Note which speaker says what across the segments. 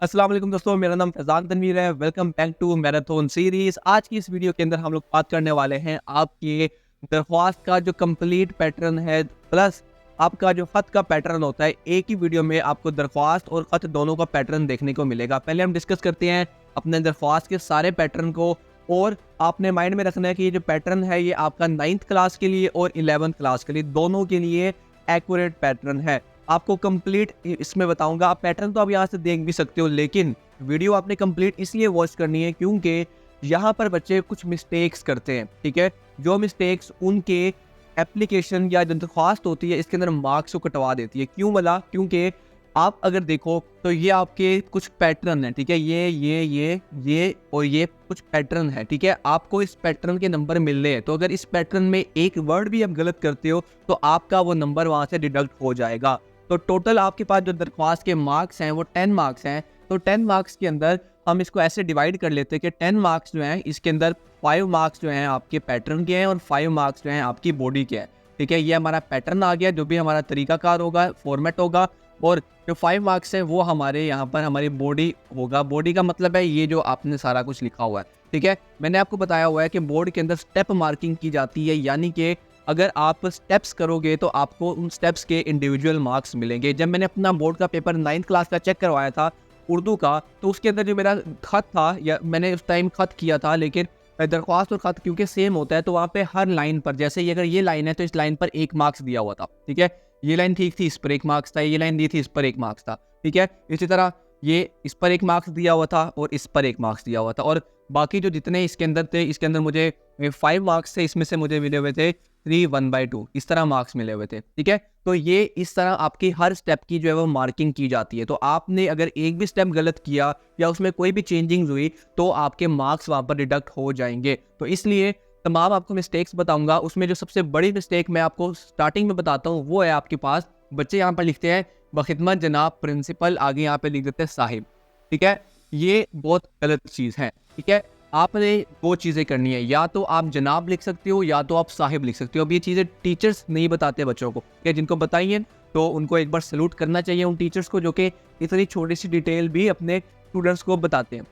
Speaker 1: अस्सलाम वालेकुम दोस्तों, मेरा नाम फैज़ान तनवीर है। Welcome back to marathon series. आज की इस वीडियो के अंदर हम लोग बात करने वाले हैं आपके दरख्वास्त का जो कंप्लीट पैटर्न है, प्लस आपका जो ख़त का पैटर्न होता है। एक ही वीडियो में आपको दरख्वास्त और ख़त दोनों का पैटर्न देखने को मिलेगा। पहले हम डिस्कस करते हैं अपने दरख्वास्त के सारे पैटर्न को, और आपने माइंड में रखना है कि ये जो पैटर्न है ये आपका 9th क्लास के लिए और 11th क्लास के लिए, दोनों के लिए एक्यूरेट पैटर्न है। आपको कंप्लीट इसमें बताऊंगा। आप पैटर्न तो आप यहाँ से देख भी सकते हो, लेकिन वीडियो आपने कंप्लीट इसलिए वॉच करनी है क्योंकि यहाँ पर बच्चे कुछ मिस्टेक्स करते हैं। ठीक है, जो मिस्टेक्स उनके एप्लीकेशन या जो दरख्वास्त होती है इसके अंदर मार्क्स को कटवा देती है। क्यों बोला? क्योंकि आप अगर देखो तो ये आपके कुछ पैटर्न है। ठीक है, ये और ये कुछ पैटर्न है। ठीक है, आपको इस पैटर्न के नंबर मिल रहे हैं, तो अगर इस पैटर्न में एक वर्ड भी आप गलत करते हो तो आपका वो नंबर वहाँ से डिडक्ट हो जाएगा। तो टोटल आपके पास जो दरख्वास्त के मार्क्स हैं वो 10 मार्क्स हैं। तो 10 मार्क्स के अंदर हम इसको ऐसे डिवाइड कर लेते हैं कि 10 मार्क्स जो हैं इसके अंदर 5 मार्क्स जो हैं आपके पैटर्न के हैं और 5 मार्क्स जो हैं आपकी बॉडी के हैं। ठीक है, ये हमारा पैटर्न आ गया, जो भी हमारा तरीकाकार होगा, फॉर्मेट होगा। और जो 5 मार्क्स है वो हमारे यहाँ पर हमारी बॉडी होगा। बॉडी का मतलब है ये जो आपने सारा कुछ लिखा हुआ है। ठीक है, मैंने आपको बताया हुआ है कि बोर्ड के अंदर स्टेप मार्किंग की जाती है, यानी कि अगर आप स्टेप्स करोगे तो आपको उन स्टेप्स के इंडिविजुअल मार्क्स मिलेंगे। जब मैंने अपना बोर्ड का पेपर 9th क्लास का चेक करवाया था उर्दू का, तो उसके अंदर जो मेरा खत था, या मैंने उस टाइम खत किया था, लेकिन दरख्वास्त और खत क्योंकि सेम होता है तो वहाँ पे हर लाइन पर, जैसे ये अगर ये लाइन है तो इस लाइन पर 1 मार्क्स दिया हुआ था। ठीक है, ये लाइन ठीक थी, इस पर 1 मार्क्स था, ये लाइन दी थी, इस पर 1 मार्क्स था। ठीक है, इसी तरह ये इस पर 1 मार्क्स दिया हुआ था और इस पर 1 मार्क्स दिया हुआ था, और बाकी जो जितने इसके अंदर थे, इसके अंदर मुझे 5 मार्क्स थे, इसमें से मुझे मिले हुए थे 3 1/2, इस तरह मार्क्स मिले हुए थे। ठीक है, तो ये इस तरह आपकी हर स्टेप की जो है वो मार्किंग की जाती है। तो आपने अगर एक भी स्टेप गलत किया या उसमें कोई भी चेंजिंग हुई तो आपके मार्क्स वहाँ पर डिडक्ट हो जाएंगे। तो इसलिए तमाम आपको मिस्टेक्स बताऊंगा। उसमें जो सबसे बड़ी मिस्टेक मैं आपको स्टार्टिंग में बताता हूँ वो है आपके पास बच्चे यहाँ पर लिखते हैं बखिदमत जनाब प्रिंसिपल, आगे यहाँ पे लिख देते हैं साहिब। ठीक है, ये बहुत गलत चीज़ है। ठीक है, आपने 2 चीज़ें करनी है, या तो आप जनाब लिख सकते हो या तो आप साहिब लिख सकते हो। अब ये चीज़ें टीचर्स नहीं बताते बच्चों को, क्या जिनको बताइए तो उनको एक बार सैल्यूट करना चाहिए उन टीचर्स को जो कि इतनी छोटी सी डिटेल भी अपने स्टूडेंट्स को बताते हैं।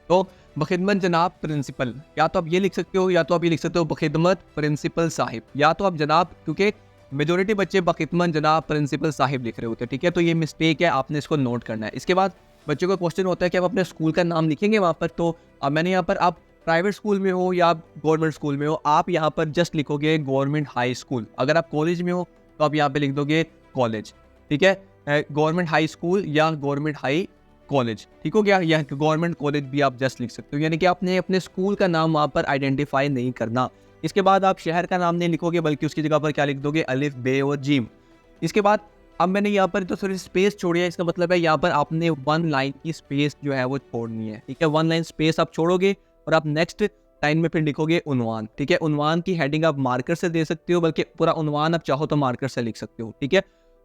Speaker 1: तो बखिदमत जनाब प्रिंसिपल, या तो आप ये लिख सकते हो या तो आप ये लिख सकते हो बखिदमत प्रिंसिपल साहिब, या तो आप जनाब, क्योंकि मेजोरिटी बच्चे बखिदमत जनाब प्रिंसिपल साहिब लिख रहे होते हैं। ठीक है, तो ये मिस्टेक है, आपने इसको नोट करना है। इसके बाद बच्चों का क्वेश्चन होता है कि आप अपने स्कूल का नाम लिखेंगे वहाँ पर। तो अब मैंने यहाँ पर, आप प्राइवेट स्कूल में हो या आप गवर्नमेंट स्कूल में हो, आप यहाँ पर जस्ट लिखोगे गवर्नमेंट हाई स्कूल। अगर आप कॉलेज में हो तो आप यहाँ पे लिख दोगे कॉलेज। ठीक है, गवर्नमेंट हाई स्कूल या गवर्नमेंट हाई कॉलेज, ठीक हो गया। या गवर्नमेंट कॉलेज भी आप जस्ट लिख सकते हो, यानी कि आपने अपने स्कूल का नाम वहाँ पर आइडेंटिफाई नहीं करना। इसके बाद आप शहर का नाम नहीं लिखोगे, बल्कि उसकी जगह पर क्या लिख दोगे, अलिफ बे और जीम। इसके बाद अब मैंने यहाँ पर तो थोड़ी स्पेस छोड़ी है, इसका मतलब है यहाँ पर आपने 1 लाइन की स्पेस जो है वो छोड़नी है। ठीक है, 1 लाइन स्पेस आप छोड़ोगे और आप नेक्स्ट लाइन में फिर लिखोगे उन्वान। ठीक है, उन्वान की हेडिंग आप मार्कर से दे सकते हो, बल्कि पूरा उन्वान आप चाहो तो मार्कर से लिख सकते हो। ठीक है,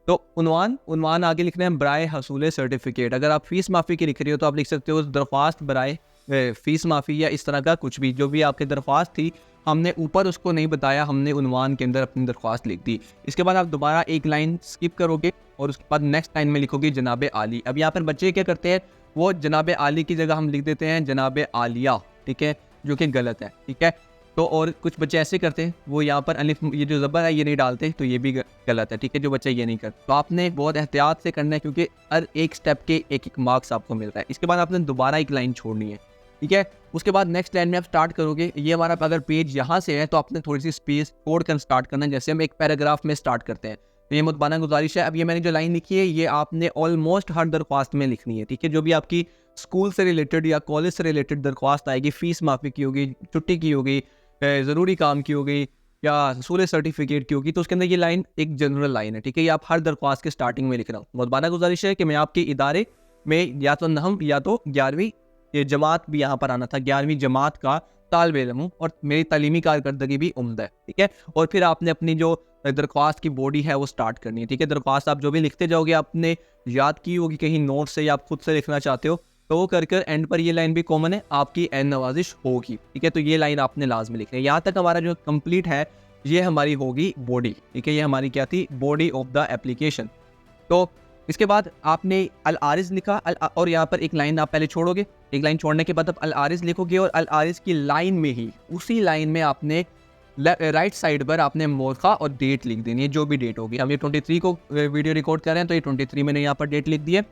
Speaker 1: तो उन्वान आगे लिखना है बराए हसूल सर्टिफिकेट। अगर आप फीस माफ़ी की लिख रही हो तो आप लिख सकते हो दरख्वास्त बराए फीस माफ़ी, या इस तरह का कुछ भी, जो भी आपकी दरख्वास्त थी हमने ऊपर उसको नहीं बताया, हमने उन्वान के अंदर अपनी दरख्वास्त लिख दी। इसके बाद आप दोबारा एक लाइन स्किप करोगे और उसके बाद नेक्स्ट लाइन में लिखोगे जनाब आली। अब यहाँ पर बच्चे क्या करते हैं, वो जनाब आली की जगह हम लिख देते हैं जनाब आलिया। ठीक है, जो कि गलत है। ठीक है, तो और कुछ बच्चे ऐसे करते हैं, वो यहाँ पर अलिफ, ये जो ज़बर है ये नहीं डालते, तो ये भी गलत है। ठीक है, जो बच्चे ये नहीं करते, तो आपने बहुत एहतियात से करना है, क्योंकि हर एक स्टेप के एक एक मार्क्स आपको मिल रहा है। इसके बाद आपने दोबारा एक लाइन छोड़नी है। ठीक है, उसके बाद नेक्स्ट लाइन में आप स्टार्ट करोगे। ये हमारा अगर पेज यहाँ से है तो आपने थोड़ी सी स्पेस छोड़ कर स्टार्ट करना है, जैसे हम एक पैराग्राफ में स्टार्ट करते हैं। तो ये मुतबाना गुजारिश है। अब ये मैंने जो लाइन लिखी है ये आपने ऑलमोस्ट हर दरख्वास्त में लिखनी है। ठीक है, जो भी आपकी स्कूल से रिलेटेड या कॉलेज से रिलेटेड दरख्वास्त आएगी, फीस माफ़ी की होगी, छुट्टी की होगी, ज़रूरी काम की होगी, या हसूल सर्टिफिकेट की होगी, तो उसके अंदर ये लाइन एक जनरल लाइन है। ठीक है, ये आप हर दरख्वास्त के स्टार्टिंग में लिख रहा हूँ। मुतबाना गुजारिश है कि मैं आपके इदारे में या तो नहम या तो 11वीं ये जमात भी यहाँ पर आना था, 11वीं जमात का तालिब इल्म हूँ और मेरी तालीमी कारकर्दगी भी उम्दा है। ठीक है, और फिर आपने अपनी जो दरख्वास्त की बॉडी है वो स्टार्ट करनी है। ठीक है, दरख्वास्त आप जो भी लिखते जाओगे आपने याद की होगी कहीं नोट से, या आप खुद से लिखना चाहते हो तो वो कर एंड पर ये लाइन भी कॉमन है, आपकी एन नवाजिश होगी। ठीक है, तो ये लाइन आपने लाजमी लिखनी है। यहाँ तक हमारा जो कंप्लीट है ये हमारी होगी बॉडी। ठीक है, ये हमारी क्या थी, बॉडी ऑफ द एप्लीकेशन। तो इसके बाद आपने अल आरिज लिखा और यहाँ पर एक लाइन आप पहले छोड़ोगे, एक लाइन छोड़ने के बाद आप अल आरिज लिखोगे और अल आरिज की लाइन में ही उसी लाइन में आपने राइट साइड पर आपने मौका और डेट लिख देनी है, जो भी डेट होगी। हम ये 23 को वीडियो रिकॉर्ड कर रहे हैं तो ये 23 मैंने यहाँ पर डेट लिख दी है।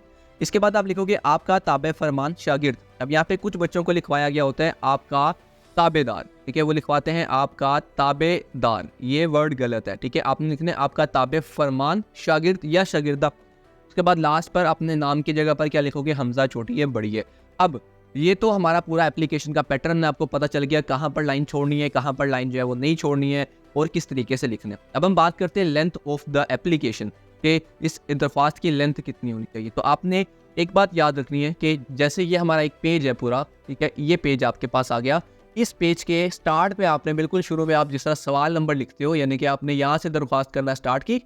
Speaker 1: इसके बाद आप लिखोगे आपका ताबे फरमान शागिर्द। अब यहाँ पे कुछ बच्चों को लिखवाया गया होता है आपका ताबेदार, ठीक है, वो लिखवाते हैं आपका ताबेदार, ये वर्ड गलत है, ठीक है। आपने लिखना है आपका ताबे फरमान शागिर्द या शागिर्दा। उसके बाद लास्ट पर अपने नाम की जगह पर क्या लिखोगे, हमजा छोटी है बड़ी है। अब ये तो हमारा पूरा एप्लीकेशन का पैटर्न आपको पता चल गया, कहाँ पर लाइन छोड़नी है, कहाँ पर लाइन जो है वो नहीं छोड़नी है और किस तरीके से लिखना है। अब हम बात करते हैं लेंथ ऑफ द एप्लीकेशन कि इस इंटरफास की लेंथ कितनी होनी चाहिए। तो आपने एक बात याद रखनी है कि जैसे ये हमारा एक पेज है पूरा, ठीक है, ये पेज आपके पास आ गया। इस पेज के स्टार्ट पे आपने बिल्कुल शुरू में आप जिस तरह सवाल नंबर लिखते हो, यानी कि आपने यहाँ से दरख्वास्त करना स्टार्ट की,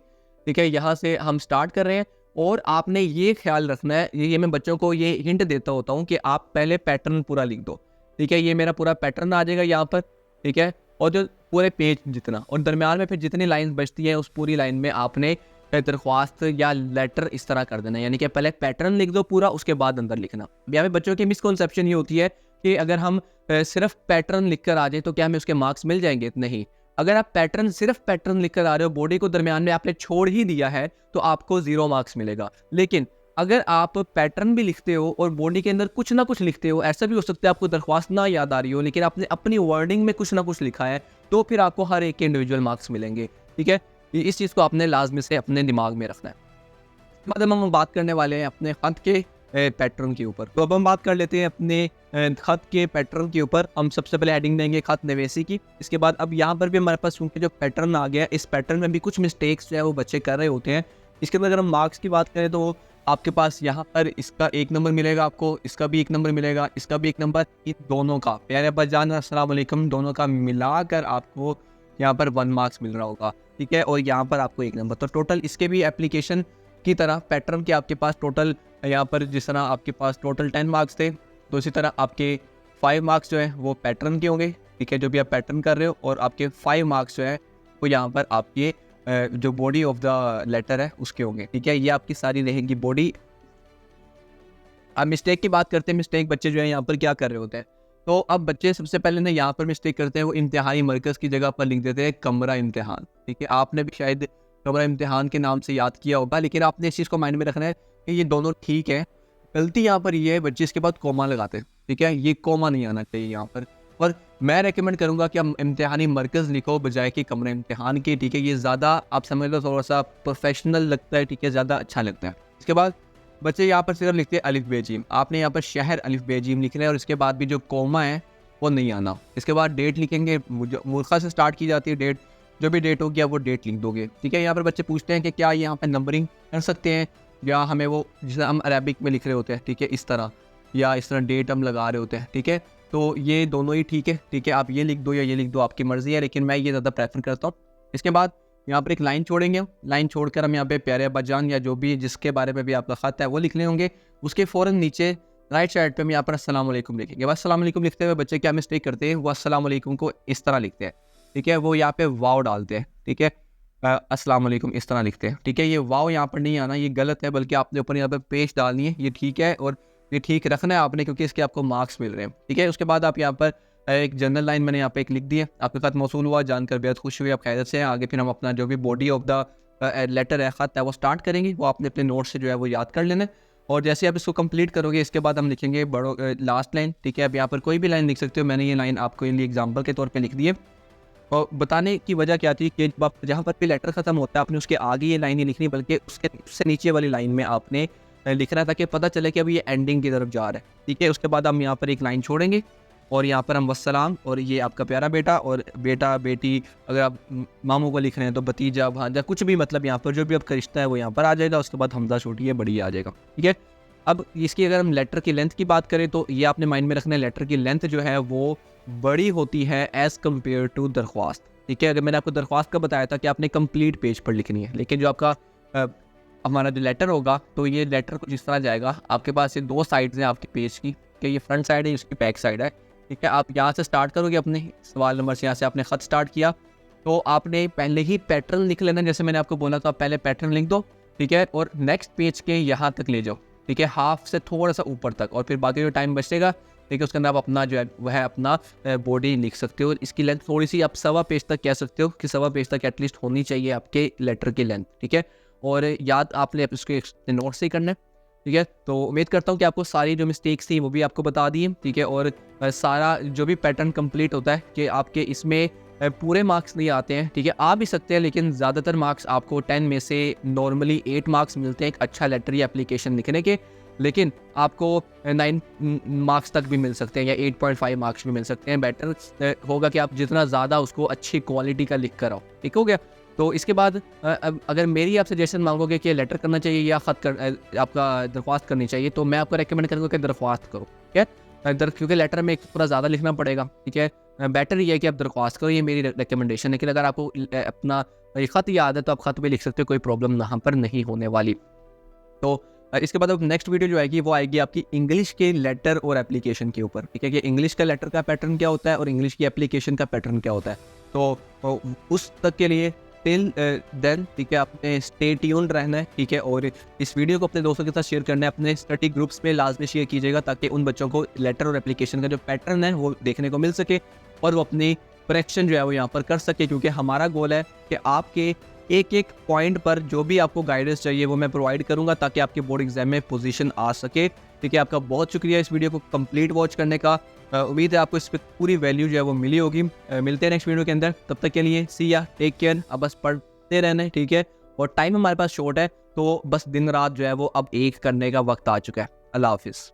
Speaker 1: ठीक है, यहाँ से हम स्टार्ट कर रहे हैं और आपने ये ख्याल रखना है, ये मैं बच्चों को ये हिंट देता होता हूँ कि आप पहले पैटर्न पूरा लिख दो, ठीक है। ये मेरा पूरा पैटर्न आ जाएगा यहाँ पर, ठीक है, और जो पूरे पेज जितना और दरम्यान में फिर जितनी लाइन बचती है उस पूरी लाइन में आपने दरख्वास्त या लेटर इस तरह कर देना, यानी कि पहले पैटर्न लिख दो पूरा, उसके बाद अंदर लिखना। यहाँ पे बच्चों की मिसकॉन्सेप्शन ये होती है कि अगर हम सिर्फ पैटर्न लिख कर आ जाए तो क्या हमें उसके मार्क्स मिल जाएंगे? नहीं। अगर आप सिर्फ पैटर्न लिख कर आ रहे हो, बॉडी को दरमियान में आपने छोड़ ही दिया है तो आपको 0 मार्क्स मिलेगा। लेकिन अगर आप पैटर्न भी लिखते हो और बॉडी के अंदर कुछ ना कुछ लिखते हो, ऐसा भी हो सकता है आपको दरख्वास्त ना याद आ रही हो लेकिन आपने अपनी वर्डिंग में कुछ ना कुछ लिखा है, तो फिर आपको हर एक के इंडिविजुअल मार्क्स मिलेंगे, ठीक है। इस चीज़ को आपने लाजमी से अपने दिमाग में रखना है। बाद हम बात करने वाले हैं अपने खत के पैटर्न के ऊपर। तो अब हम बात कर लेते हैं अपने खत के पैटर्न के ऊपर। हम सबसे पहले हेडिंग देंगे खत नवेसी की। इसके बाद अब यहाँ पर भी हमारे पास चूँकि जो पैटर्न आ गया, इस पैटर्न में भी कुछ मिस्टेक्स जो है वो बच्चे कर रहे होते हैं। इसके बाद अगर हम मार्क्स की बात करें तो आपके पास यहाँ पर इसका 1 नंबर मिलेगा आपको, इसका भी 1 नंबर मिलेगा, इसका भी 1 नंबर, इन दोनों का, प्यारे बजान अस्सलाम वालेकुम, दोनों का मिलाकर आपको यहाँ पर 1 मार्क्स मिल रहा होगा, ठीक है, और यहाँ पर आपको 1 नंबर। तो टोटल इसके भी एप्लीकेशन की तरह पैटर्न के आपके पास टोटल यहाँ पर जिस तरह आपके पास टोटल 10 मार्क्स थे, तो इसी तरह आपके 5 मार्क्स जो है वो पैटर्न के होंगे, ठीक है, जो भी आप पैटर्न कर रहे हो, और आपके 5 मार्क्स जो है वो यहाँ पर आपके जो बॉडी ऑफ द लेटर है उसके होंगे, ठीक है। ये आपकी सारी रहेगी बॉडी। अब मिस्टेक की बात करते हैं। मिस्टेक बच्चे जो है यहाँ पर क्या कर रहे होते हैं, तो अब बच्चे सबसे पहले ना यहाँ पर मिस्टेक करते हैं, वो इम्तिहानी मरकज़ की जगह पर लिख देते हैं कमरा इम्तिहान, ठीक है। आपने भी शायद कमरा इम्तिहान के नाम से याद किया होगा, लेकिन आपने इस चीज़ को माइंड में रखना है कि ये दोनों ठीक है। गलती यहाँ पर ये है बच्चे इसके बाद कोमा लगाते हैं, ठीक है, ये कोमा नहीं आना चाहिए यहाँ पर। और मैं रेकमेंड करूँगा कि हम इम्तिहानी मरकज़ लिखो बजाय कि कमरा इम्तिहान के, ठीक है। ये ज़्यादा आप समझ लो थोड़ा सा प्रोफेशनल लगता है, ठीक है, ज़्यादा अच्छा लगता है। इसके बाद बच्चे यहाँ पर सिर्फ लिखते हैं अलिफ बे जीम, आपने यहाँ पर शहर अलिफ बे जीम लिखना है और इसके बाद भी जो कोमा है वो नहीं आना। इसके बाद डेट लिखेंगे, मूर्खा से स्टार्ट की जाती है डेट, जो भी डेट होगी आप वो डेट लिख दोगे, ठीक है। यहाँ पर बच्चे पूछते हैं कि क्या यहाँ पर नंबरिंग कर सकते हैं या हमें वो जिसे हम अरेबिक में लिख रहे होते हैं, ठीक है, इस तरह, या इस तरह डेट हम लगा रहे होते हैं, ठीक है। तो ये दोनों ही ठीक है, ठीक है, आप ये लिख दो या ये लिख दो, आपकी मर्ज़ी है, लेकिन मैं ये ज़्यादा प्रेफर करता हूँ। इसके बाद यहाँ पर एक लाइन छोड़ेंगे, लाइन छोड़कर हम यहाँ पे प्यारे अब्बाजान या जो भी जिसके बारे में भी आपका ख़त है वो लिखने होंगे। उसके फ़ौरन नीचे राइट साइड पे हम यहाँ पर अस्सलाम वालेकुम लिखेंगे। बस अस्सलाम वालेकुम लिखते हुए बच्चे क्या मिस्टेक करते हैं, वो अस्सलाम वालेकुम को इस तरह लिखते हैं, ठीक है, वो यहाँ पे वाव डालते हैं, ठीक है, अस्सलाम वालेकुम इस तरह लिखते हैं, ठीक है। ये वाव यहाँ पर नहीं आना, ये गलत है, बल्कि आपने ऊपर यहाँ पर पेश डालनी है, ये ठीक है, और ये ठीक रखना है आपने, क्योंकि इसके आपको मार्क्स मिल रहे हैं, ठीक है। उसके बाद आप यहाँ पर एक जनरल लाइन मैंने यहाँ पे एक लिख दी है, आपके साथ मौसूल हुआ, जानकर बेहद खुश हुई, आप खैरियत से हैं। आगे फिर हम अपना जो भी बॉडी ऑफ द लेटर है, ख़त है, वो स्टार्ट करेंगे, वो आपने अपने नोट से जो है वो याद कर लेना है। और जैसे आप इसको कंप्लीट करोगे इसके बाद हम लिखेंगे बड़ो लास्ट लाइन, ठीक है। अब यहाँ पर कोई भी लाइन लिख सकते हो, मैंने ये लाइन आपको लिए एग्जाम्पल के तौर पर लिख दी है। और बताने की वजह क्या थी कि जहाँ पर भी लेटर ख़त्म होता है आपने उसके आगे ये लाइन नहीं लिखनी, बल्कि उससे नीचे वाली लाइन में आपने लिखना ताकि पता चले कि अब ये एंडिंग की तरफ जा रहा है, ठीक है। उसके बाद हम यहाँ पर एक लाइन छोड़ेंगे और यहाँ पर हम वस्सलाम, और ये आपका प्यारा बेटा, और बेटा बेटी, अगर आप मामू को लिख रहे हैं तो भतीजा भांजा, कुछ भी, मतलब यहाँ पर जो भी आपका रिश्ता है वो यहाँ पर आ जाएगा। उसके बाद हमजा छोटी है बड़ी आ जाएगा, ठीक है। अब इसकी अगर हम लेटर की लेंथ की बात करें तो ये आपने माइंड में रखना है, लेटर की लेंथ जो है वो बड़ी होती है एज़ कम्पेयर टू दरख्वास्त, ठीक है। अगर मैंने आपको दरख्वास्त का बताया था कि आपने कंप्लीट पेज पर लिखनी है, लेकिन जो आपका हमारा जो लेटर होगा तो ये लेटर कुछ इस तरह जाएगा। आपके पास ये 2 साइड्स हैं आपके पेज की, कि ये फ्रंट साइड है, इसकी बैक साइड है, ठीक है। आप यहाँ से स्टार्ट करोगे अपने सवाल नंबर से, यहाँ से आपने ख़त स्टार्ट किया तो आपने पहले ही पैटर्न लिख लेना। जैसे मैंने आपको बोला था, पहले पैटर्न लिख दो, ठीक है, और नेक्स्ट पेज के यहाँ तक ले जाओ, ठीक है, हाफ से थोड़ा सा ऊपर तक, और फिर बाकी जो टाइम बचेगा, ठीक है, उसके अंदर आप अपना जो है वह अपना बॉडी लिख सकते हो। इसकी लेंथ थोड़ी सी आप 1.25 पेज तक कह सकते हो कि 1.25 पेज तक एटलीस्ट होनी चाहिए आपके लेटर की लेंथ, ठीक है। और याद आपने इसको नोट से ही करना है, ठीक है। तो उम्मीद करता हूँ कि आपको सारी जो मिस्टेक्स थी वो भी आपको बता दी है, ठीक है। और सारा जो भी पैटर्न कंप्लीट होता है कि आपके इसमें पूरे मार्क्स नहीं आते हैं, ठीक है, आ भी सकते हैं, लेकिन ज़्यादातर मार्क्स आपको 10 में से नॉर्मली 8 मार्क्स मिलते हैं एक अच्छा लेटर या एप्लीकेशन लिखने के, लेकिन आपको 9 मार्क्स तक भी मिल सकते हैं या 8.5 मार्क्स भी मिल सकते हैं। बेटर होगा कि आप जितना ज़्यादा उसको अच्छी क्वालिटी का लिख कर आओ, ठीक हो गया। तो इसके बाद अब अगर मेरी आप सजेशन मांगोगे कि लेटर करना चाहिए या ख़त कर आपका दरख्वास्त करनी चाहिए, तो मैं आपको रेकमेंड करूँगा कि दरख्वास्त करो, ठीक है, क्योंकि लेटर में थोड़ा ज़्यादा लिखना पड़ेगा, ठीक है। बेटर ये है कि आप दरख्वास्त करो, ये मेरी रिकमेंडेशन है। लेकिन अगर आपको अपना ख़त याद है तो आप ख़त भी लिख सकते हो, कोई प्रॉब्लम यहाँ पर नहीं होने वाली। तो इसके बाद अब नेक्स्ट वीडियो जो आएगी वो आएगी आपकी इंग्लिश के लेटर और एप्लीकेशन के ऊपर, ठीक है, कि इंग्लिश का लेटर का पैटर्न क्या होता है और इंग्लिश की एप्लीकेशन का पैटर्न क्या होता है। तो उस तक के लिए टिल देन, ठीक है, आपने स्टे ट्यून्ड रहना है, ठीक है। और इस वीडियो को अपने दोस्तों के साथ शेयर करना है, अपने स्टडी ग्रुप्स में लाजमी शेयर कीजिएगा, ताकि उन बच्चों को लेटर और एप्लीकेशन का जो पैटर्न है वो देखने को मिल सके और वो अपनी करेक्शन जो है वो यहाँ पर कर सके। क्योंकि हमारा गोल है कि आपके एक एक पॉइंट पर जो भी आपको गाइडेंस चाहिए वो मैं प्रोवाइड करूँगा, ताकि आपके बोर्ड एग्जाम में पोजीशन आ सके, ठीक है। आपका बहुत शुक्रिया इस वीडियो को कंप्लीट वॉच करने का। उम्मीद है आपको इस पर पूरी वैल्यू जो है वो मिली होगी। मिलते हैं नेक्स्ट वीडियो के अंदर, तब तक के लिए सी या, टेक केयर। अब बस पढ़ते रहना है, ठीक है, और टाइम हमारे पास शॉर्ट है, तो बस दिन रात जो है वो अब एक करने का वक्त आ चुका है। अल्लाह हाफिज़।